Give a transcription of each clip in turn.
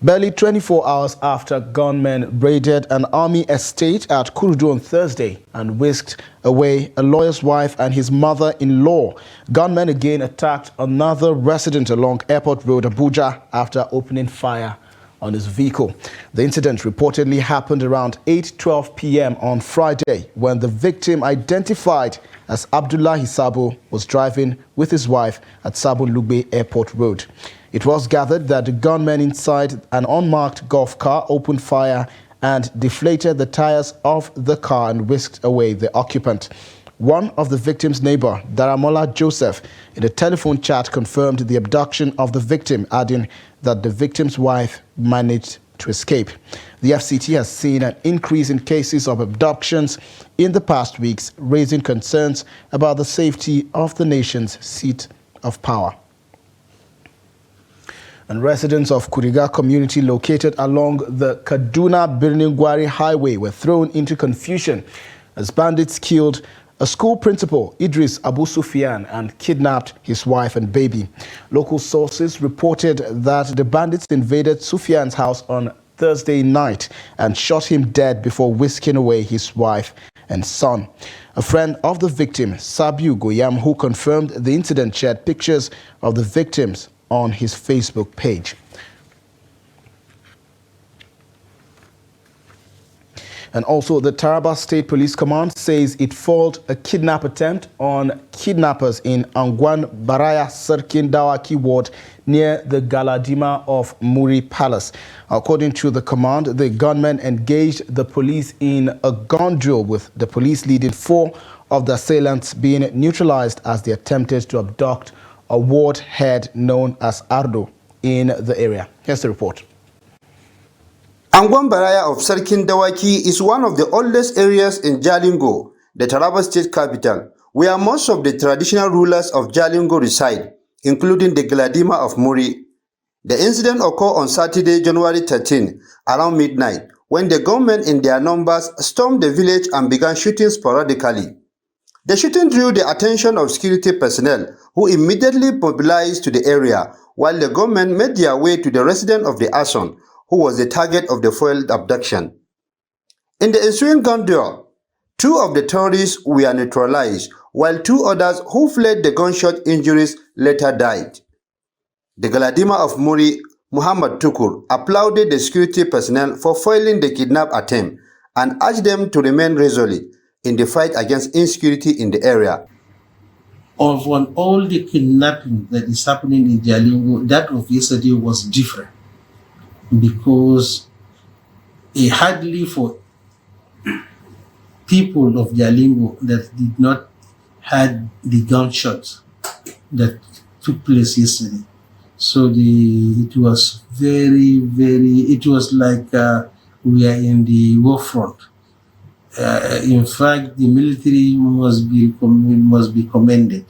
Barely 24 hours after gunmen raided an army estate at Kurudu on Thursday and whisked away a lawyer's wife and his mother-in-law, gunmen again attacked another resident along Airport Road, Abuja, after opening fire on his vehicle. The incident reportedly happened around 8:12 p.m. on Friday when the victim, identified as Abdullahi Sabo, was driving with his wife at Sabo Lugbe Airport Road. It was gathered that the gunmen inside an unmarked golf car opened fire and deflated the tires of the car and whisked away the occupant. One of the victim's neighbor, Daramola Joseph, in a telephone chat confirmed the abduction of the victim, adding that the victim's wife managed to escape. The FCT has seen an increase in cases of abductions in the past weeks, raising concerns about the safety of the nation's seat of power. And residents of Kuriga community located along the Kaduna-Birnin-Gwari highway were thrown into confusion as bandits killed a school principal, Idris Abu Sufyan, and kidnapped his wife and baby. Local sources reported that the bandits invaded Sufyan's house on Thursday night and shot him dead before whisking away his wife and son. A friend of the victim, Sabiu Goyam, who confirmed the incident, shared pictures of the victims on his Facebook page. And also, the Taraba State Police Command says it foiled a kidnap attempt on kidnappers in Angwan Baraya Sarkin Dawaki ward near the Galadima of Muri Palace. According to the command, the gunmen engaged the police in a gun drill, with the police leading 4 of the assailants being neutralized as they attempted to abduct a ward head known as Ardo in the area. Here's the report. Angwan Baraya of Sarkin Dawaki is one of the oldest areas in Jalingo, the Taraba state capital, where most of the traditional rulers of Jalingo reside, including the Galadima of Muri. The incident occurred on Saturday, January 13, around midnight, when the gunmen in their numbers stormed the village and began shooting sporadically. The shooting drew the attention of security personnel, who immediately mobilized to the area, while the gunmen made their way to the resident of the arson, who was the target of the foiled abduction. In the ensuing gun duel, 2 of the terrorists were neutralized, while 2 others who fled the gunshot injuries later died. The Galadima of Muri, Muhammad Tukur, applauded the security personnel for foiling the kidnap attempt and urged them to remain resolute in the fight against insecurity in the area. Of all the kidnapping that is happening in Jalingo, that of yesterday was different, because it hardly for people of Jalingo that did not had the gunshots that took place yesterday. So it was it was like we are in the war front. In fact, the military must be commended.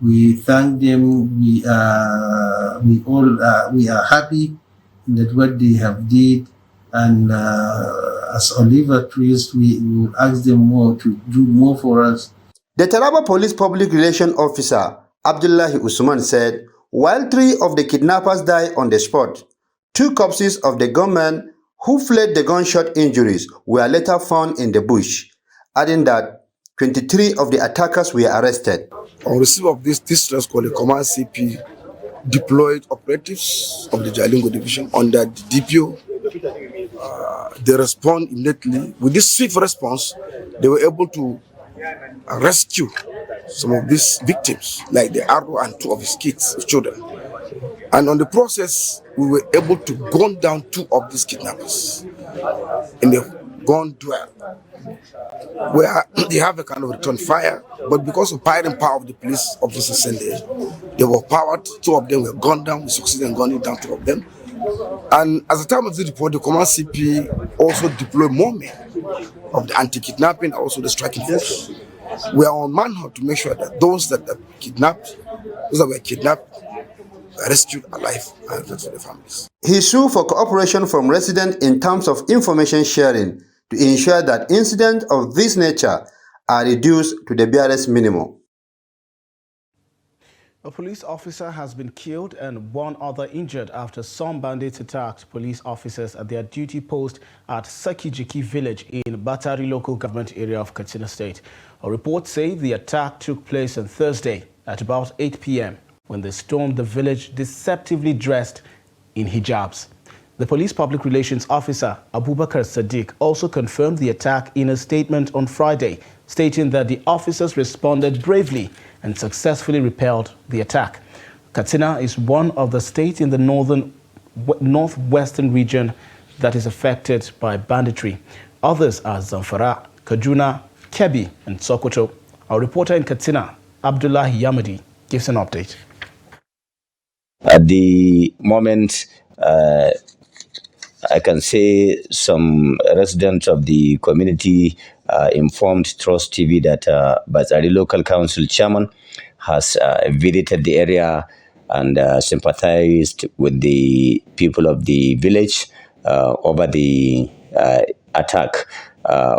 We thank them. We are happy that what they have did, and as Oliver Twist, we will ask them more to do more for us. The Taraba Police Public Relations Officer Abdullahi Usman said, while 3 of the kidnappers died on the spot, 2 corpses of the gunmen who fled the gunshot injuries were later found in the bush, adding that 23 of the attackers were arrested. On receipt of this distress call, the Command CP deployed operatives of the Jalingo division under the DPO. They respond immediately. With this swift response, they were able to rescue some of these victims, like the Ardo and 2 of his kids, his children. And on the process, we were able to gun down 2 of these kidnappers in the gun duel, where they have a kind of return fire, but because of firing power of the police officers in there, they were powered. 2 of them were gunned down. We succeeded in gunning down 2 of them. And at the time of the report, the Command CP also deployed more men of the anti-kidnapping, also the striking force. We are on manhunt to make sure that those that were kidnapped rescued alive and returned to their families. He sued for cooperation from residents in terms of information sharing to ensure that incidents of this nature are reduced to the barest minimum. A police officer has been killed and one other injured after some bandits attacked police officers at their duty post at Sakijiki village in Batari local government area of Katsina State. A report says the attack took place on Thursday at about 8 p.m. when they stormed the village deceptively dressed in hijabs. The police public relations officer, Abubakar Sadiq, also confirmed the attack in a statement on Friday, stating that the officers responded bravely and successfully repelled the attack. Katsina is one of the states in the northwestern region that is affected by banditry. Others are Zamfara, Kaduna, Kebbi, and Sokoto. Our reporter in Katsina, Abdullahi Yamadi, gives an update. At the moment, I can say some residents of the community informed Trust TV that Bazari Local Council chairman has visited the area and sympathized with the people of the village over the attack,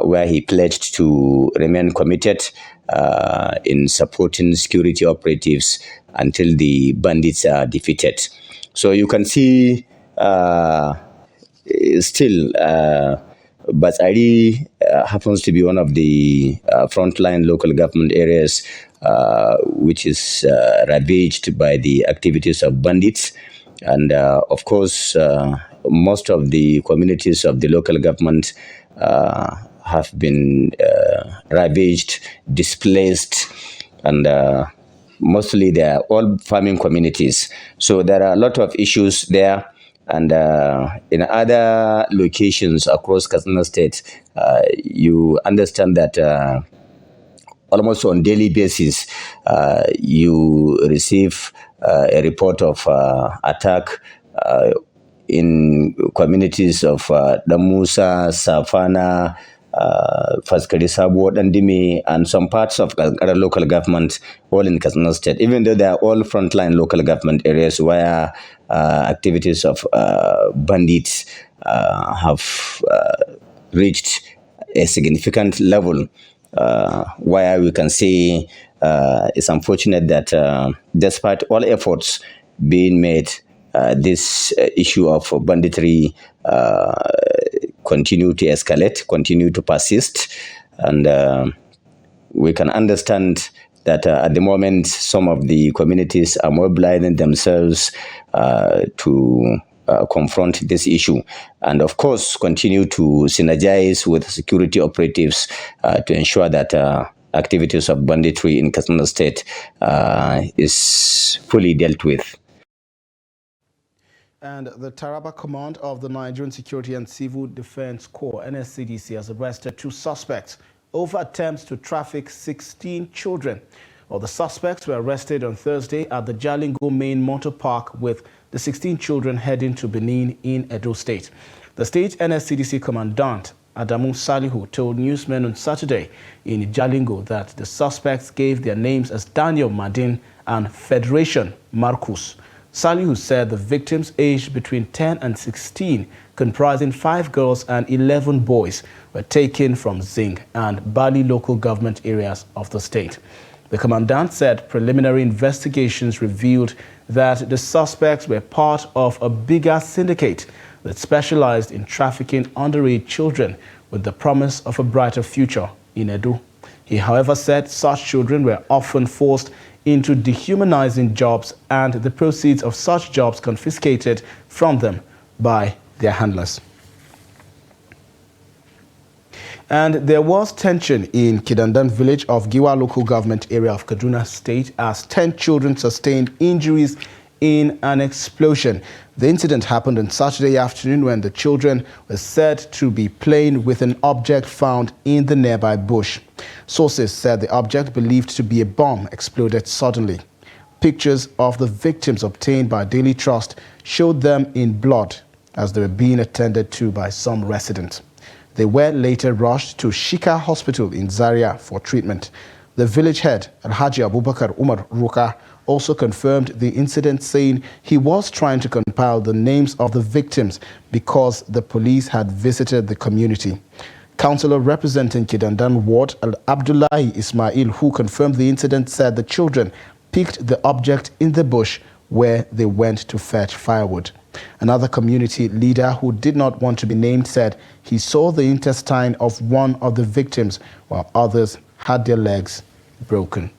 where he pledged to remain committed in supporting security operatives until the bandits are defeated. So you can see still, Batsari happens to be one of the frontline local government areas which is ravaged by the activities of bandits. And of course, most of the communities of the local government have been ravaged, displaced, and mostly they are all farming communities. So there are a lot of issues there. And in other locations across Katsina State, you understand that almost on daily basis, you receive a report of attack in communities of Damusa, Safana, Faskari Sabo, Dandimi, and some parts of other local government, all in Katsina State, even though they are all frontline local government areas where activities of bandits have reached a significant level, where we can say it's unfortunate that despite all efforts being made, this issue of banditry continue to escalate, continue to persist, and we can understand that at the moment some of the communities are mobilizing themselves to confront this issue, and of course continue to synergize with security operatives to ensure that activities of banditry in Katsina State is fully dealt with. And the Taraba Command of the Nigerian Security and Civil Defense Corps, NSCDC, has arrested 2 suspects over attempts to traffic 16 children. Well, the suspects were arrested on Thursday at the Jalingo main motor park with the 16 children heading to Benin in Edo State. The state NSCDC commandant, Adamu Salihu, told newsmen on Saturday in Jalingo that the suspects gave their names as Daniel Madin and Federation Marcus. Salihu said the victims aged between 10 and 16, comprising 5 girls and 11 boys, were taken from Zing and Bali local government areas of the state. The commandant said preliminary investigations revealed that the suspects were part of a bigger syndicate that specialized in trafficking underage children with the promise of a brighter future in Edo. He, however, said such children were often forced into dehumanizing jobs and the proceeds of such jobs confiscated from them by their handlers. And there was tension in Kidandan village of Giwa local government area of Kaduna State as 10 children sustained injuries in an explosion. The incident happened on Saturday afternoon when the children were said to be playing with an object found in the nearby bush. Sources said the object, believed to be a bomb, exploded suddenly. Pictures of the victims obtained by Daily Trust showed them in blood as they were being attended to by some residents. They were later rushed to Shika Hospital in Zaria for treatment. The village head, Alhaji Abubakar Umar Ruka, also confirmed the incident, saying he was trying to compile the names of the victims because the police had visited the community. Councillor representing Kidandan Ward, Abdullahi Ismail, who confirmed the incident, said the children picked the object in the bush where they went to fetch firewood. Another community leader who did not want to be named said he saw the intestine of one of the victims while others had their legs broken.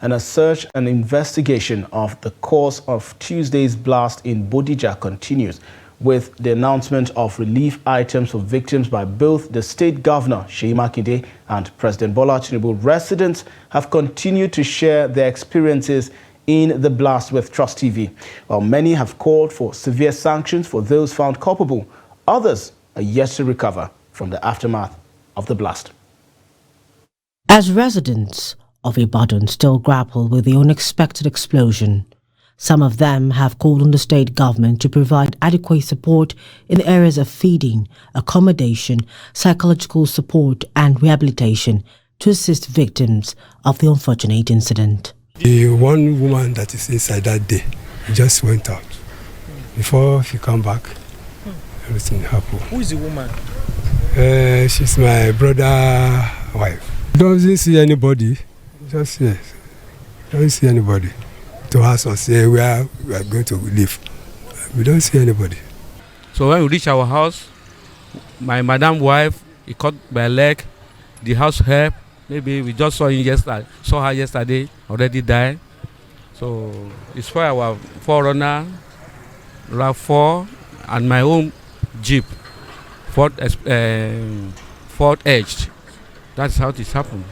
And a search and investigation of the cause of Tuesday's blast in Bodija continues, with the announcement of relief items for victims by both the state governor, Seyi Makinde, and President Bola Tinubu. Residents have continued to share their experiences in the blast with Trust TV. While many have called for severe sanctions for those found culpable, others are yet to recover from the aftermath of the blast. As residents of Ibadan still grapple with the unexpected explosion, some of them have called on the state government to provide adequate support in the areas of feeding, accommodation, psychological support and rehabilitation to assist victims of the unfortunate incident. The one woman that is inside that day just went out. Before she come back, everything happened. Who is the woman? She's my brother's wife. Doesn't see anybody. Just yes. Don't see anybody to ask us say where we are going to live. We don't see anybody. So when we reach our house, my madam wife, he cut my leg, the house help. Maybe we just saw her yesterday, already died. So it's for our forerunner, RAV4, and my own Jeep, Ford Edge. That's how it happened.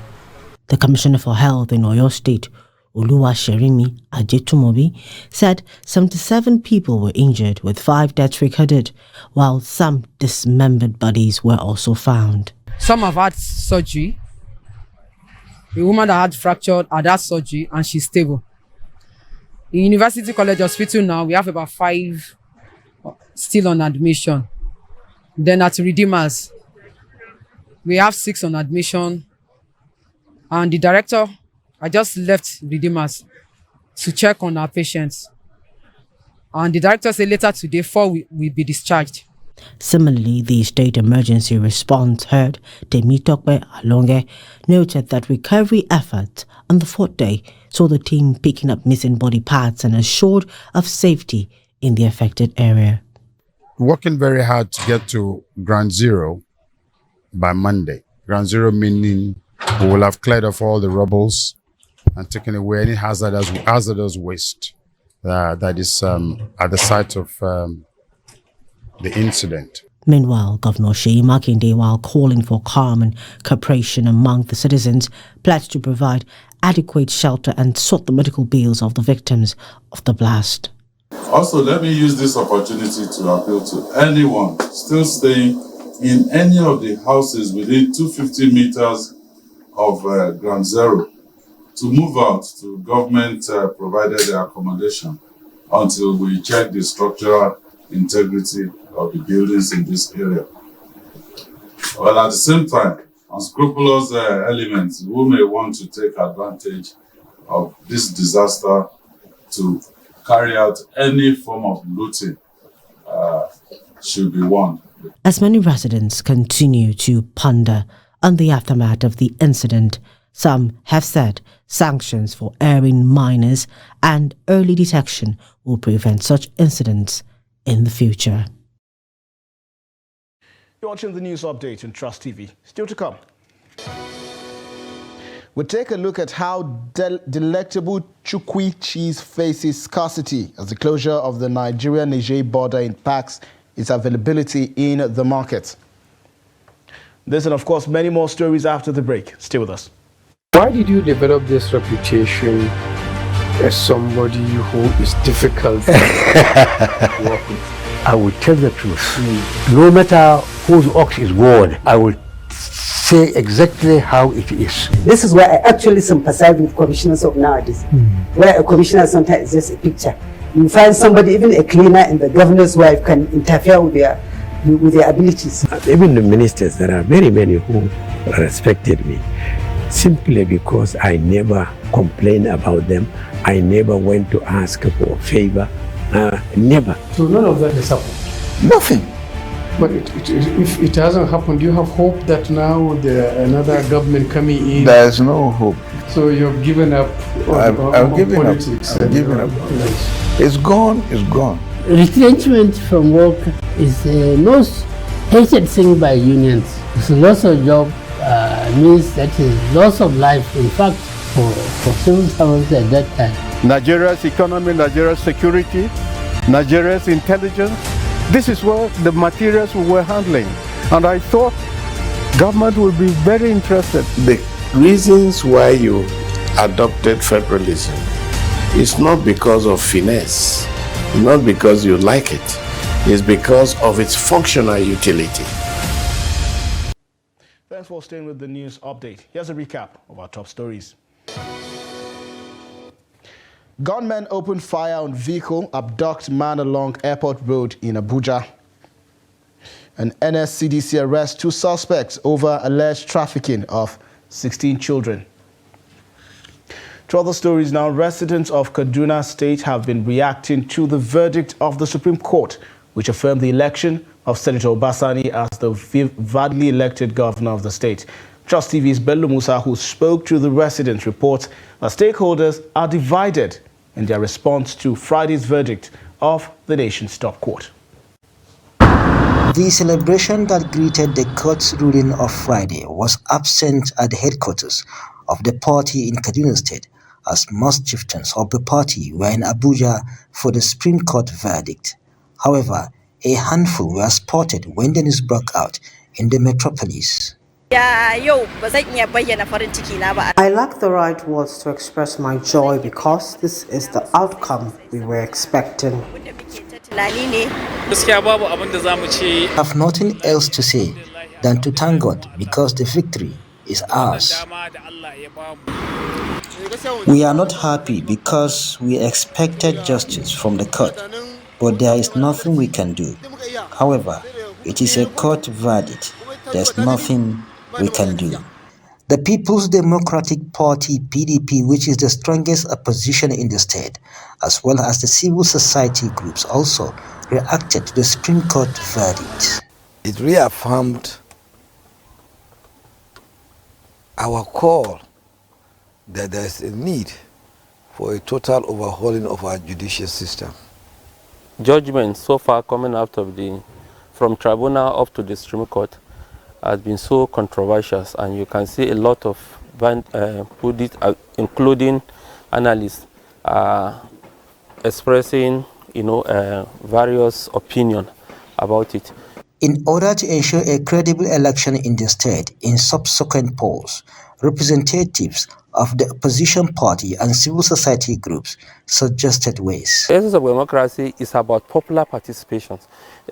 The Commissioner for Health in Oyo State, Oluwaserimi Ajetumobi, said 77 people were injured with 5 deaths recorded, while some dismembered bodies were also found. Some have had surgery. The woman that had fractured had that surgery and she's stable. In University College Hospital now, we have about 5 still on admission. Then at Redeemers, we have 6 on admission. And the director, I just left Redeemers to check on our patients. And the director said later today, 4 will be discharged. Similarly, the State Emergency Response Head, Temitope Alonge, noted that recovery efforts on the 4th day saw the team picking up missing body parts and assured of safety in the affected area. Working very hard to get to ground zero by Monday. Ground zero meaning we will have cleared off all the rubbles and taken away any hazardous waste that is at the site of the incident. Meanwhile, Governor Seyi Makinde, while calling for calm and cooperation among the citizens, pledged to provide adequate shelter and sort the medical bills of the victims of the blast. Also, let me use this opportunity to appeal to anyone still staying in any of the houses within 250 meters of ground zero to move out to government provided accommodation until we check the structural integrity of the buildings in this area. Well, at the same time, unscrupulous elements who may want to take advantage of this disaster to carry out any form of looting should be warned. As many residents continue to ponder on the aftermath of the incident, some have said sanctions for erring minors and early detection will prevent such incidents in the future. You're watching the news update on Trust TV. Still to come. We'll take a look at how delectable Chukwi cheese faces scarcity as the closure of the Nigeria-Niger border impacts its availability in the market. This and of course many more stories after the break. Stay with us. Why did you develop this reputation as somebody who is difficult to work with? I will tell the truth. No matter whose ox is worn, I will say exactly how it is. This is where I actually sympathize with commissioners of nowadays. Where a commissioner sometimes is just a picture. You find somebody, even a cleaner and the governor's wife, can interfere with their abilities. Even the ministers, there are very many who respected me simply because I never complained about them. I never went to ask for a favor. Never. So none of that is happened? Nothing. But if it hasn't happened, do you have hope that now another government coming in? There is no hope. So you've given up I've given politics? I've given up. It's gone, it's gone. Retrenchment from work is the most hated thing by unions. Loss of job means that is loss of life, in fact, for civil servants at that time. Nigeria's economy, Nigeria's security, Nigeria's intelligence. This is what the materials we were handling. And I thought government would be very interested. The reasons why you adopted federalism is not because of finesse, not because you like it. It's because of its functional utility. Thanks for staying with the news update. Here's a recap of our top stories. Gunmen opened fire on vehicle, abduct man along airport road in Abuja. An NSCDC arrests 2 suspects over alleged trafficking of 16 children. To other stories now, residents of Kaduna State have been reacting to the verdict of the Supreme Court, which affirmed the election of Senator Obasani as the validly elected governor of the state. Trust TV's Bello Musa, who spoke to the residents, reports that stakeholders are divided in their response to Friday's verdict of the nation's top court. The celebration that greeted the court's ruling of Friday was absent at the headquarters of the party in Kaduna State, as most chieftains of the party were in Abuja for the Supreme Court verdict. However, a handful were spotted when the news broke out in the metropolis. I lack the right words to express my joy because this is the outcome we were expecting. I have nothing else to say than to thank God because the victory is ours. We are not happy because we expected justice from the court, but there is nothing we can do. However, it is a court verdict. There's nothing we can do. The People's Democratic Party, PDP, which is the strongest opposition in the state, as well as the civil society groups, also reacted to the Supreme Court verdict. It reaffirmed our call that there is a need for a total overhauling of our judicial system. Judgment so far coming out of from tribunal up to the Supreme Court has been so controversial, and you can see a lot of including analysts expressing various opinions about it. In order to ensure a credible election in the state, in subsequent polls, representatives of the opposition party and civil society groups suggested ways. The essence of democracy is about popular participation,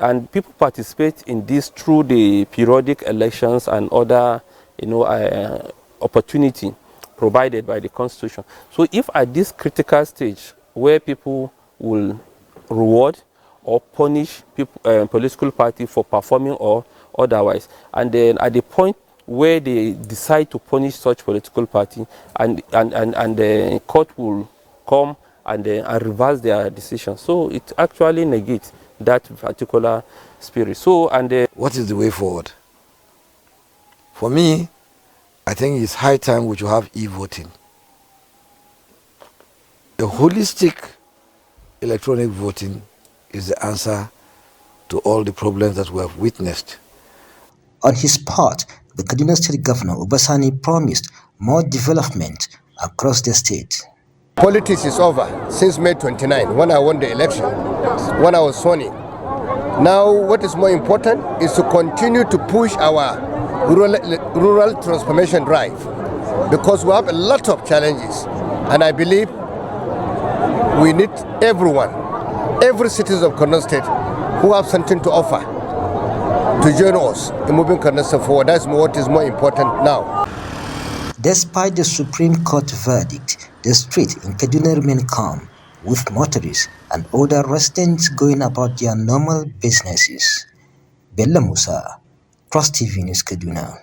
and people participate in this through the periodic elections and other opportunity provided by the Constitution. So if at this critical stage where people will reward or punish political party for performing or otherwise, and then at the point where they decide to punish such political party, and the court will come and reverse their decision. So it actually negates that particular spirit. So what is the way forward? For me, I think it's high time we should have e-voting. A holistic electronic voting is the answer to all the problems that we have witnessed. On his part, the Kaduna State Governor Obasani promised more development across the state. Politics is over since May 29, when I won the election, when I was sworn in. Now, what is more important is to continue to push our rural transformation drive, because we have a lot of challenges, and I believe we need everyone, every citizen of Kaduna State who have something to offer, to join us in moving Kaduna State forward. That's what is more important now. Despite the Supreme Court verdict, the street in Kaduna remained calm, with motorists and other residents going about their normal businesses. Bello Musa, Trust TV News, Kaduna.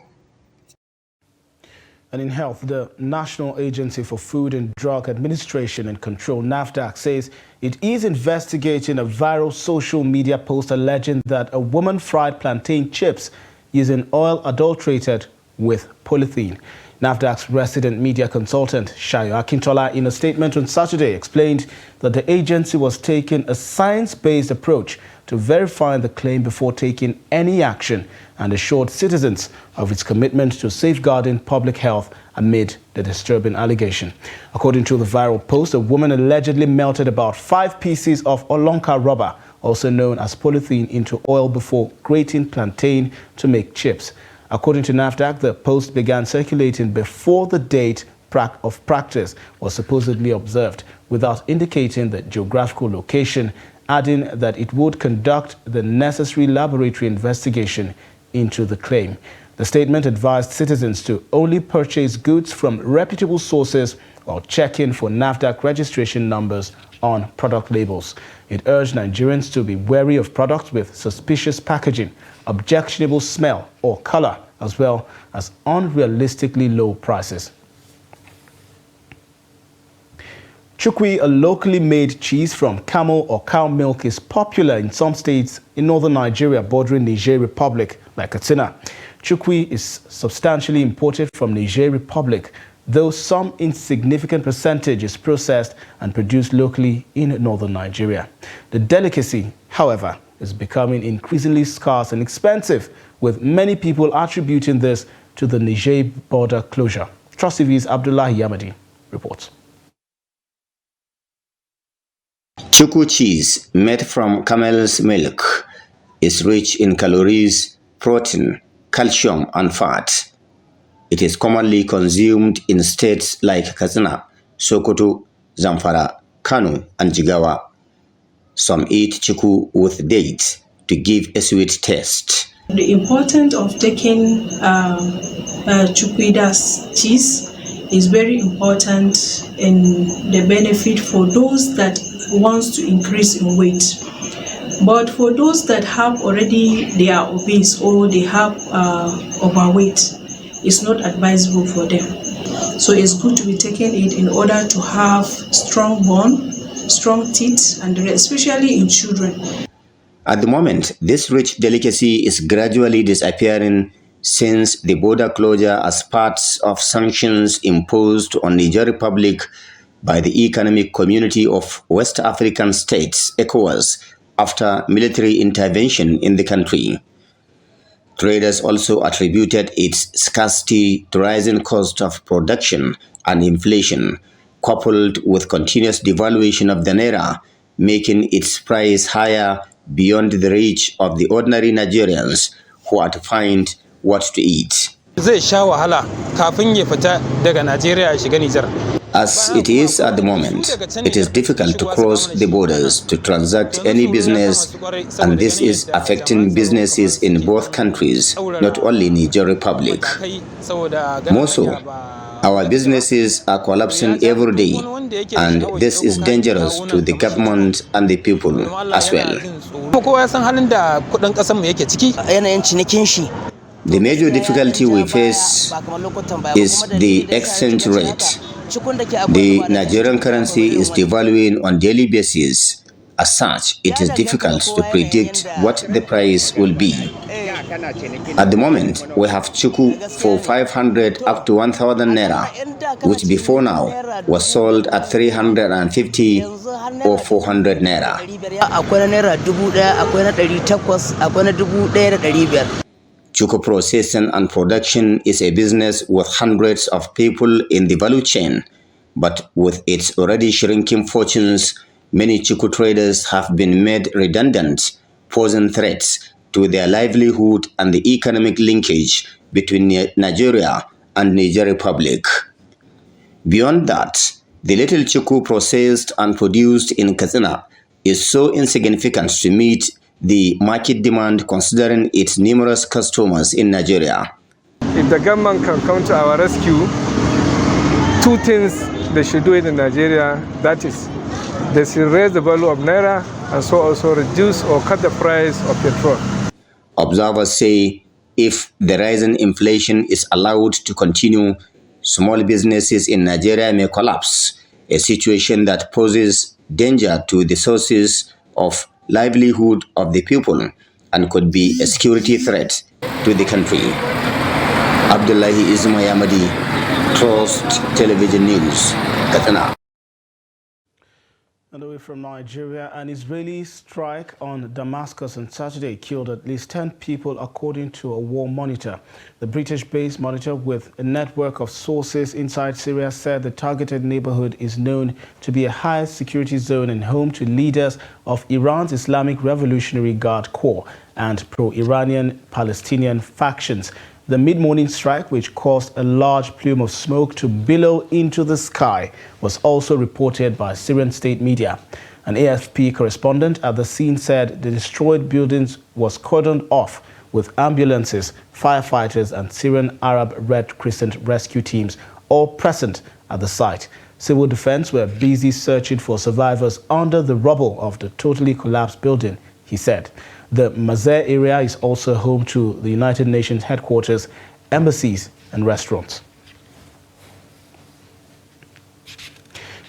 And in health, the National Agency for Food and Drug Administration and Control, NAFDAC, says it is investigating a viral social media post alleging that a woman fried plantain chips using oil adulterated with polythene. NAFDAC's resident media consultant, Shayo Akintola, in a statement on Saturday, explained that the agency was taking a science-based approach to verifying the claim before taking any action and assured citizens of its commitment to safeguarding public health amid the disturbing allegation. According to the viral post, a woman allegedly melted about 5 pieces of Olonka rubber, also known as polythene, into oil before grating plantain to make chips. According to NAFDAC, the post began circulating before the date of practice was supposedly observed, without indicating the geographical location, adding that it would conduct the necessary laboratory investigation into the claim. The statement advised citizens to only purchase goods from reputable sources while checking for NAFDAC registration numbers on product labels. It urged Nigerians to be wary of products with suspicious packaging, objectionable smell or color, as well as unrealistically low prices. Chukwi, a locally made cheese from camel or cow milk, is popular in some states in northern Nigeria bordering Niger Republic, like Katsina. Chukwi is substantially imported from Niger Republic, though some insignificant percentage is processed and produced locally in northern Nigeria. The delicacy, however, is becoming increasingly scarce and expensive, with many people attributing this to the Niger border closure. Trust TV's Abdullahi Yamadi reports. Chuku cheese, made from camel's milk, is rich in calories, protein, calcium, and fat. It is commonly consumed in states like Katsina, Sokoto, Zamfara, Kano, and Jigawa. Some eat chuku with dates to give a sweet taste. The importance of taking chukwuida's cheese is very important in the benefit for those that wants to increase in weight. But for those that have already, they are obese or they have overweight, it's not advisable for them. So it's good to be taking it in order to have strong bone, strong teeth, and especially in children. At the moment, this rich delicacy is gradually disappearing since the border closure as part of sanctions imposed on Niger Republic by the Economic Community of West African States, ECOWAS, after military intervention in the country. Traders also attributed its scarcity to rising cost of production and inflation, coupled with continuous devaluation of the naira, making its price higher beyond the reach of the ordinary Nigerians who are to find what to eat. As it is at the moment, it is difficult to cross the borders to transact any business, and this is affecting businesses in both countries, not only Niger Republic. More so, our businesses are collapsing every day, and this is dangerous to the government and the people as well. The major difficulty we face is the exchange rate. The Nigerian currency is devaluing on daily basis. As such, it is difficult to predict what the price will be. At the moment, we have chuku for 500 up to 1,000 naira, which before now was sold at 350 or 400 naira. Chuku processing and production is a business with hundreds of people in the value chain, but with its already shrinking fortunes, many chuku traders have been made redundant, posing threats to their livelihood and the economic linkage between Nigeria and Niger Republic. Beyond that, the little chuku processed and produced in Katsina is so insignificant to meet the market demand considering its numerous customers in Nigeria. If the government can come to our rescue, 2 things they should do it in Nigeria. That is, they should raise the value of naira and so also reduce or cut the price of petrol. Observers say if the rising inflation is allowed to continue, small businesses in Nigeria may collapse, a situation that poses danger to the sources of livelihood of the people and could be a security threat to the country. Abdullahi Ismayamadi, Trust Television News, Katana. And away from Nigeria, an Israeli strike on Damascus on Saturday killed at least 10 people, according to a war monitor. The British-based monitor, with a network of sources inside Syria, said the targeted neighborhood is known to be a high security zone and home to leaders of Iran's Islamic Revolutionary Guard Corps and pro-Iranian Palestinian factions. The mid-morning strike, which caused a large plume of smoke to billow into the sky, was also reported by Syrian state media. An AFP correspondent at the scene said the destroyed buildings was cordoned off with ambulances, firefighters and Syrian Arab Red Crescent rescue teams all present at the site. Civil defense were busy searching for survivors under the rubble of the totally collapsed building, he said. The Mazar area is also home to the United Nations headquarters, embassies and restaurants.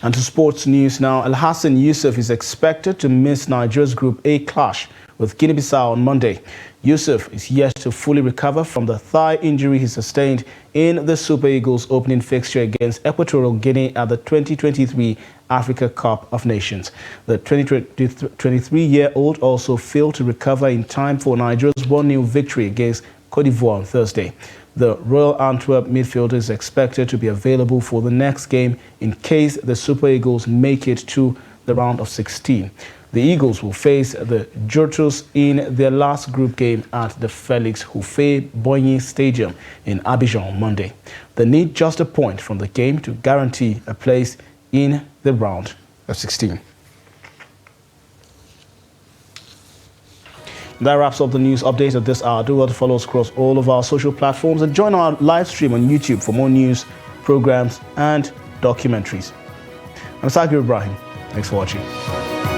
And to sports news now, Al-Hassan Yusuf is expected to miss Nigeria's Group A clash with Guinea-Bissau on Monday. Yusuf is yet to fully recover from the thigh injury he sustained in the Super Eagles opening fixture against Equatorial Guinea at the 2023 Africa Cup of Nations. The 23-year-old also failed to recover in time for Nigeria's 1-0 victory against Cote d'Ivoire on Thursday. The Royal Antwerp midfielder is expected to be available for the next game in case the Super Eagles make it to the round of 16. The Eagles will face the Jurtus in their last group game at the Felix Houphouët-Boigny Stadium in Abidjan on Monday. They need just a point from the game to guarantee a place in the round of 16. That wraps up the news update at this hour. Do well to follow us across all of our social platforms and join our live stream on YouTube for more news, programs and documentaries. I'm Sagir Ibrahim. Thanks for watching.